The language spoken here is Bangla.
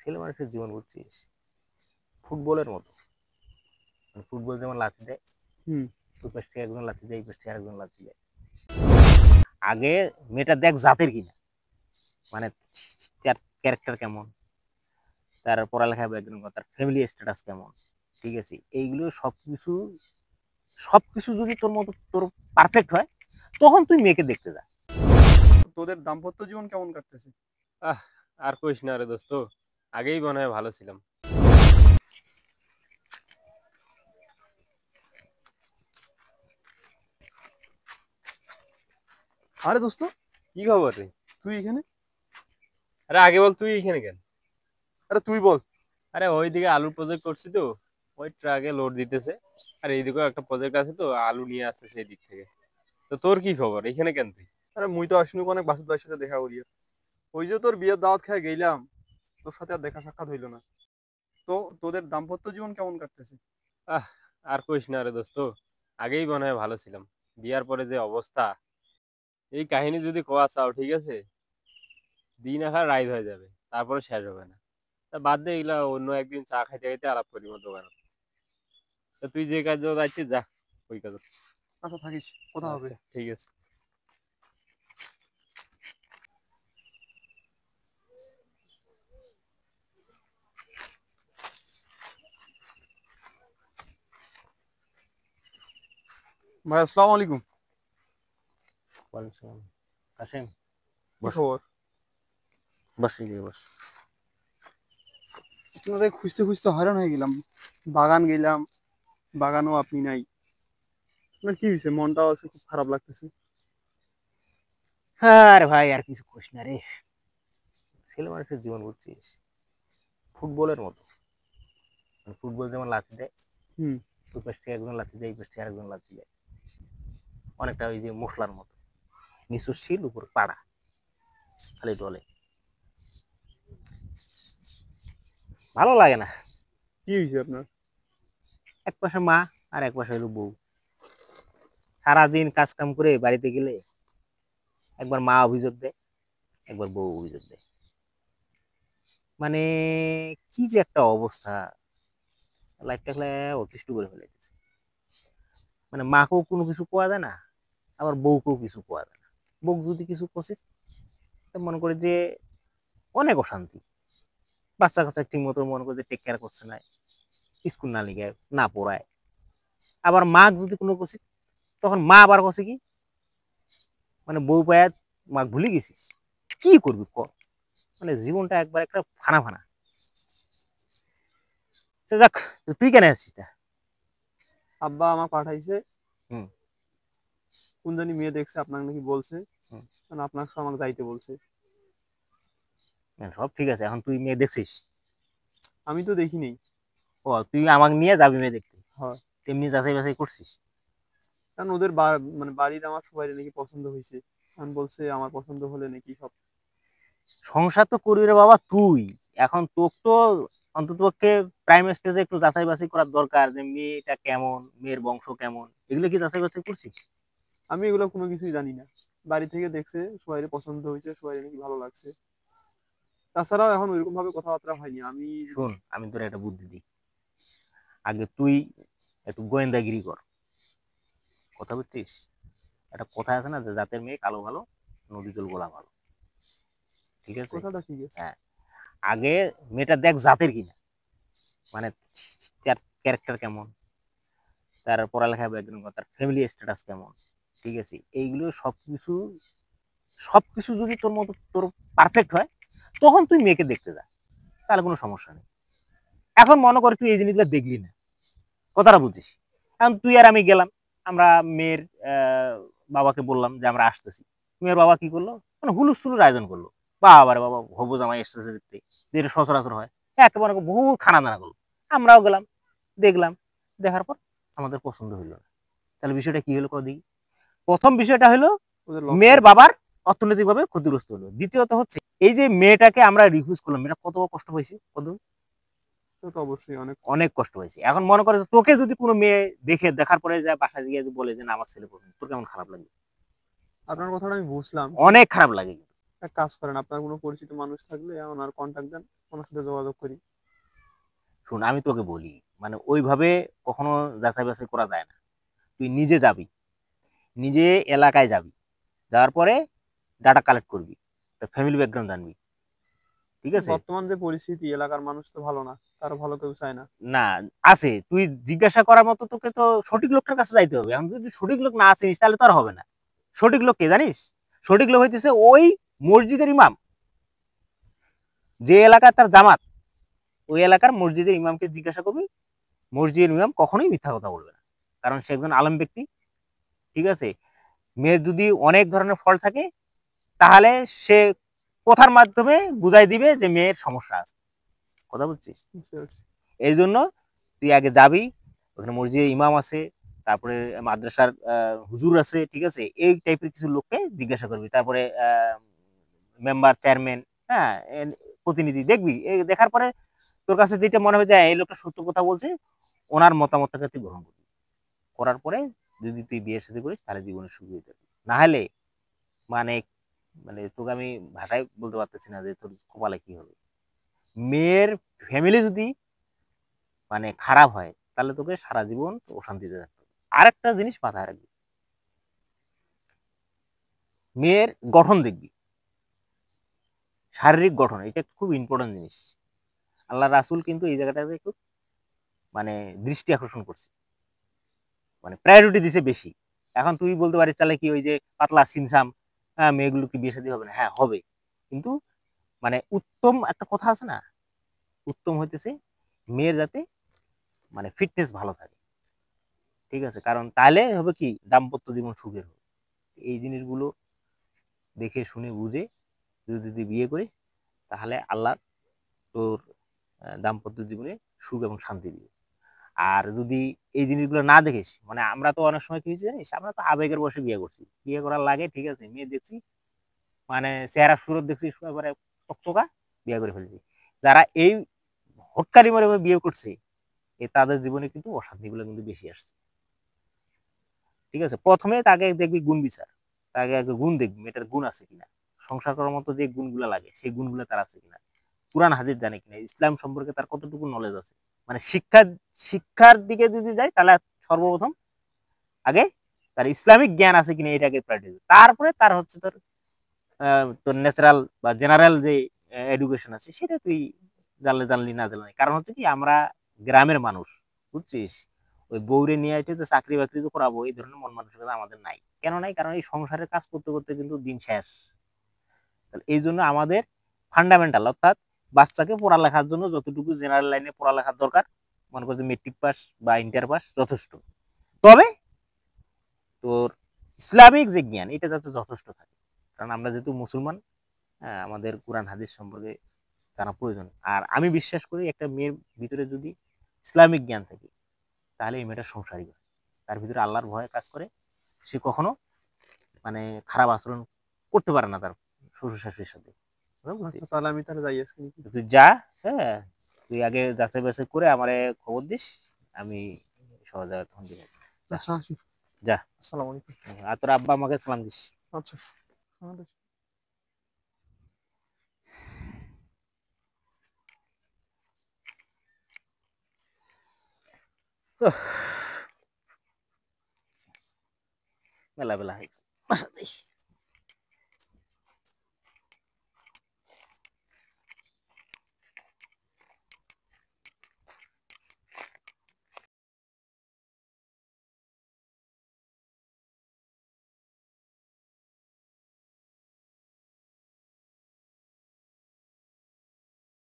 ছেলে মানুষের জীবন বুঝছিস ফুটবলের মতো। ফুটবল যেমন লাথি দেয়, ওই পাশ থেকে একজন লাথি দেয়, এই পাশ থেকে আরেকজন লাথি দেয়। আগে মেয়েটা দেখ জাতের কিনা, মানে তার ক্যারেক্টার কেমন, তার পড়ালেখা ব্যাকগ্রাউন্ড, তার ফ্যামিলি স্ট্যাটাস কেমন, ঠিক আছে, এইগুলো সবকিছু সবকিছু যদি তোর মতো তোর পারফেক্ট হয়, তখন তুই মেয়েকে দেখতে যা। তোদের দাম্পত্য জীবন কেমন কাটতেছে? আহ আর কইস না রে দোস্ত, আগেই মনে হয় ভালো ছিলাম। আরে দোস্ত, কি খবর রে? তুই এখানে? আরে আগে বল, তুই এখানে কেন? আরে তুই বল। আরে ওইদিকে আলুর প্রজেক্ট করছি তো, ওই ট্রাকে লোড দিতেছে। আর এইদিকেও একটা প্রজেক্ট আছে তো, আলু নিয়ে আসছে সেই দিক থেকে। তো তোর কি খবর, এখানে কেন তুই? আরে মুই তো আসুন অনেক বাসুদ ভাইয়ের সাথে দেখা করি। ওই যে তোর বিয়ের দাওয়াত খেয়ে গেলাম, তোর সাথে আর দেখা সাক্ষাৎ হইলো না। তো তোদের দাম্পত্য জীবন কেমন কাটতেছে? আহ আর কইস না রে দোস্ত, আগেই মনে হয় ভালো ছিলাম। বিয়ার পরে যে অবস্থা, এই কাহিনী যদি কোয়া চাও, ঠিক আছে, দিন আখার রাইত হয়ে যাবে, তারপরে শেষ হবে না। তা বাদ দে এগুলা, অন্য একদিন চা খাইতে খাইতে আলাপ করি মতো দোকানে। তা তুই যে কাজ যাচ্ছিস যা, ওই কাজ। আচ্ছা থাকিস, কথা হবে। আচ্ছা ঠিক আছে। ভাই আসসালামু আলাইকুম। ওয়ালাইকুম কাসেম, কি বস খবর? বস এদিকে বস। আপনাদের খুঁজতে খুঁজতে হয়রান হয়ে গেলাম। বাগান গেলাম, বাগানও আপনি নাই। আপনার কি হয়েছে? মনটাও আছে খুব খারাপ লাগতেছে। আরে ভাই আর কিছু কইস না রে, ছেলে মানুষের জীবন বুঝছিস ফুটবলের মতো। ফুটবল যেমন লাথি দেয়, হুম। ওই পাশ থেকে একজন লাথি দেয়, এই পাশ থেকে আরেকজন লাথি দেয়। অনেকটা ওই যে মশলার মতো, নিচু শিল উপর পাড়া, খালি দলে ভালো লাগে না। কি হয়েছে আপনার? এক পাশে মা আর এক পাশে হলো বউ। সারাদিন কাজ কাম করে বাড়িতে গেলে একবার মা অভিযোগ দেয়, একবার বউ অভিযোগ দেয়। মানে কি যে একটা অবস্থা, লাইফটাকে অতিষ্ঠ করে ফেলেছে। মানে মাকেও কোনো কিছু কোয়া যায় না, আবার বউকেও কিছু কোয়া যায় না। বউ যদি কিছু কষে, মনে করে যে অনেক অশান্তি। বাচ্চা কাচ্চা ঠিক মতো মনে করে যে টেক কেয়ার করছে না, স্কুল না লিখে না পড়ায়। আবার মা যদি কোনো কষে, তখন মা আবার কষে কি, মানে বউ পায়াত মা ভুলে গেছিস, কি করবি ক। মানে জীবনটা একবার একটা ফানা ফানা। যাক, তুই কেন আছিস তা? আব্বা আমার পাঠাইছে, হুম। কোন জানি মেয়ে দেখছে, আপনাকে নাকি বলছে। হুম। মানে আপনার সঙ্গে আমাকে যাইতে বলছে। সব ঠিক আছে, এখন তুই মেয়ে দেখছিস? আমি তো দেখিনি। ও, তুই আমাকে নিয়ে যাবি মেয়ে দেখতে? হয়। তেমনি যাচাই বাছাই করছিস? কারণ ওদের মানে বাড়ির আমার সবাই নাকি পছন্দ হয়েছে। আমি বলছে আমার পছন্দ হলে নাকি সব। সংসার তো করবি রে বাবা তুই, এখন তোর তো অন্তত পক্ষে প্রাইম স্টেজে একটু যাচাই বাছাই করার দরকার, যে মেয়েটা কেমন, মেয়ের বংশ কেমন, এগুলো কি যাচাই বাছাই করছিস? আমি এগুলো কোনো কিছুই জানি না। বাড়ি থেকে দেখছে, সবাই পছন্দ হয়েছে, সবাই নাকি ভালো লাগছে। তাছাড়াও এখন ওইরকম ভাবে কথাবার্তা হয়নি। আমি শোন, আমি তোর একটা বুদ্ধি দিই। আগে তুই একটু গোয়েন্দাগিরি কর, কথা বুঝছিস? একটা কথা আছে না, যে জাতের মেয়ে কালো ভালো, নদী জল গোলা ভালো, ঠিক আছে? কথাটা ঠিক আছে। হ্যাঁ, আগে মেয়েটা দেখ জাতের কিনা, মানে তার ক্যারেক্টার কেমন, তার পড়ালেখা ব্যাকগ্রাউন্ড, তার ফ্যামিলি স্ট্যাটাস কেমন, ঠিক আছে, এইগুলো সবকিছু সবকিছু যদি তোর মতো তোর পারফেক্ট হয়, তখন তুই মেয়েকে দেখতে যা, তাহলে কোনো সমস্যা নেই। এখন মনে কর তুই এই জিনিসগুলো দেখলি না, কথাটা বুঝিস। এখন তুই আর আমি গেলাম, আমরা মেয়ের বাবাকে বললাম যে আমরা আসতেছি। মেয়ের বাবা কি করলো, মানে হুলুস্থুলুর আয়োজন করলো। বাবারে বাবা, হবু জামাই এসেছে দেখতে, যেটা সচরাচর হয়, একেবারে বহু খানা দানা করলো। আমরাও গেলাম, দেখলাম, দেখার পর আমাদের পছন্দ হইলো না। তাহলে বিষয়টা কি হলো কদিকে? প্রথম বিষয়টা হলো ওদের লস মেয়ের হয়েছে। বাবার অর্থনৈতিকভাবে ক্ষতিগ্রস্ত হলো। দ্বিতীয়ত হচ্ছে এই যে মেয়েটাকে আমরা রিফিউজ করলাম, মেয়েটা কত কষ্ট হয়েছে, কত তো তো অবশ্যই অনেক। অনেক কষ্ট হয়েছে। এখন মনে করে তোকে যদি কোনো মেয়ে দেখে, দেখার পরে যায় বাসায় গিয়ে বলে যে না আমার ছেলে পছন্দ, তোর কেমন খারাপ লাগে? আপনার কথাটা আমি বুঝলাম। অনেক খারাপ লাগে। এক কাজ করেন, আপনার কোনো পরিচিত মানুষ থাকলে ওনার কন্ট্যাক্ট দেন, ওনার সাথে যোগাযোগ করি। শুন, আমি তোকে বলি, মানে ওইভাবে কখনো যাচাই বাছাই করা যায় না। তুই নিজে যাবি, নিজে এলাকায় যাবি, যাওয়ার পরে ডাটা কালেক্ট করবি, তোর ফ্যামিলি ব্যাকগ্রাউন্ড জানবি, ঠিক আছে? বর্তমান যে পরিস্থিতি, এলাকার মানুষ তো ভালো না, তারা ভালো কেউ চায় না। না, আছে, তুই জিজ্ঞাসা করার মতো তোকে তো সঠিক লোকটার কাছে যাইতে হবে। এখন যদি সঠিক লোক না আসিস তাহলে তো আর হবে না। সঠিক লোক কে জানিস? সঠিক লোক হইতেছে ওই মসজিদের ইমাম, যে এলাকার তার জামাত, ওই এলাকার মসজিদের ইমামকে জিজ্ঞাসা করবি। মসজিদের ইমাম কখনোই মিথ্যা কথা বলবে না, কারণ সে একজন আলেম ব্যক্তি, ঠিক আছে? মেয়ের যদি অনেক ধরনের ফল থাকে, তাহলে সে কথার মাধ্যমে বুঝাই দিবে যে মেয়ের সমস্যা আছে। কথা বুঝছিস? বুঝতে পারছি। এই জন্য তুই আগে যাবি, ওখানে মসজিদে ইমাম আছে, তারপরে মাদ্রাসার হুজুর আছে, ঠিক আছে? এই টাইপের কিছু লোককে জিজ্ঞাসা করবি, তারপরে মেম্বার, চেয়ারম্যান, হ্যাঁ, প্রতিনিধি দেখবি। এই দেখার পরে তোর কাছে যেটা মনে হয় যে এই লোকটা সত্য কথা বলছে, ওনার মতামতটাকে তুই গ্রহণ করবি। করার পরে যদি তুই বিয়ে শাদী করিস তাহলে জীবনে সুখী হয়ে যাবি। না হলে মানে মানে তোকে আমি ভাষায় বলতে পারতেছি না যে তোর কপালে কি হবে। মেয়ের ফ্যামিলি যদি মানে খারাপ হয় তাহলে তোকে সারা জীবন অশান্তিতে থাকতে হবে। আরেকটা জিনিস মাথায় রাখবি, মেয়ের গঠন দেখবি, শারীরিক গঠন, এটা খুব ইম্পর্টেন্ট জিনিস। আল্লাহ রাসূল কিন্তু এই জায়গাটাতে খুব মানে দৃষ্টি আকর্ষণ করছে, মানে প্রায়োরিটি দিছে বেশি। এখন তুই বলতে পারিস তাহলে কি ওই যে পাতলা সিমসাম, হ্যাঁ, মেয়েগুলো কি বিয়ে শাদী হবে না? হ্যাঁ হবে, কিন্তু মানে উত্তম একটা কথা আছে না, উত্তম হইতেছে মেয়ের যাতে মানে ফিটনেস ভালো থাকে, ঠিক আছে? কারণ তাহলে হবে কি দাম্পত্য জীবন সুখের হবে। এই জিনিসগুলো দেখে শুনে বুঝে যদি তুই বিয়ে করিস তাহলে আল্লাহ তোর দাম্পত্য জীবনে সুখ এবং শান্তি দিবে। আর যদি এই জিনিসগুলো না দেখিস, মানে আমরা তো অনেক সময় কি হয়েছে জানিস, আমরা তো আবেগের বসে বিয়ে করছি, বিয়ে করার লাগে, ঠিক আছে, মেয়ে দেখছি, মানে চেহারা সুরত দেখছি একেবারে চকচকা, বিয়ে করে ফেলছি। যারা এই হটকারি মরে বিয়ে করছে, তাদের জীবনে কিন্তু অশান্তিগুলো কিন্তু বেশি আসছে, ঠিক আছে? প্রথমে তাকে দেখবি গুণ বিচার, তাকে আগে গুণ দেখবি, মেয়েটার গুণ আছে কিনা, সংসার করার মতো যে গুণগুলো লাগে সেই গুণগুলো তার আছে কিনা, কোরআন হাদিস জানে কিনা, ইসলাম সম্পর্কে তার কতটুকু নলেজ আছে, মানে শিক্ষার দিকে যদি যায় তাহলে সর্বপ্রথম আগে তার ইসলামিক জ্ঞান আছে কিনা এটাকে প্রায়োরিটি, তারপরে তার হচ্ছে তোর ন্যাচারাল বা জেনারেল যে এডুকেশন আছে সেটা তুই জানলে জানলি, না জানলি। কারণ হচ্ছে কি আমরা গ্রামের মানুষ, বুঝছিস? ওই বউরে নিয়ে এসে যে চাকরি বাকরি যে করাবো এই ধরনের মন মানসিকতা আমাদের নাই। কেন নাই? কারণ এই সংসারের কাজ করতে করতে কিন্তু দিন শেষ। এই জন্য আমাদের ফান্ডামেন্টাল, অর্থাৎ বাচ্চাকে পড়ালেখার জন্য যতটুকু জেনারেল লাইনে পড়ালেখার দরকার, মনে করছে মেট্রিক পাস বা ইন্টার পাস যথেষ্ট। তবে তোর ইসলামিক যে জ্ঞান এটা যাতে যথেষ্ট থাকে, কারণ আমরা যেহেতু মুসলমান, হ্যাঁ, আমাদের কোরআন হাদিস সম্পর্কে জানা প্রয়োজন। আর আমি বিশ্বাস করি একটা মেয়ের ভিতরে যদি ইসলামিক জ্ঞান থাকে তাহলে এই মেয়েটা সংসারী হয়, তার ভিতরে আল্লাহর ভয়ে কাজ করে, সে কখনো মানে খারাপ আচরণ করতে পারে না তার শ্বশুর শাশুড়ির সাথে। আচ্ছা, তাহলে আমি তাহলে যাই আজকে নাকি? তুই যা, হ্যাঁ, তুই আগে যাচাই বাছাই করে আমারে খবর দিস, আমি সহজে তখন দিব। যা, আচ্ছা, আসি। যা। আসসালামু আলাইকুম। আর তোর আব্বা আমাকে সালাম দিস। আচ্ছা, আমাদের মেলা বেলা হয়েছে।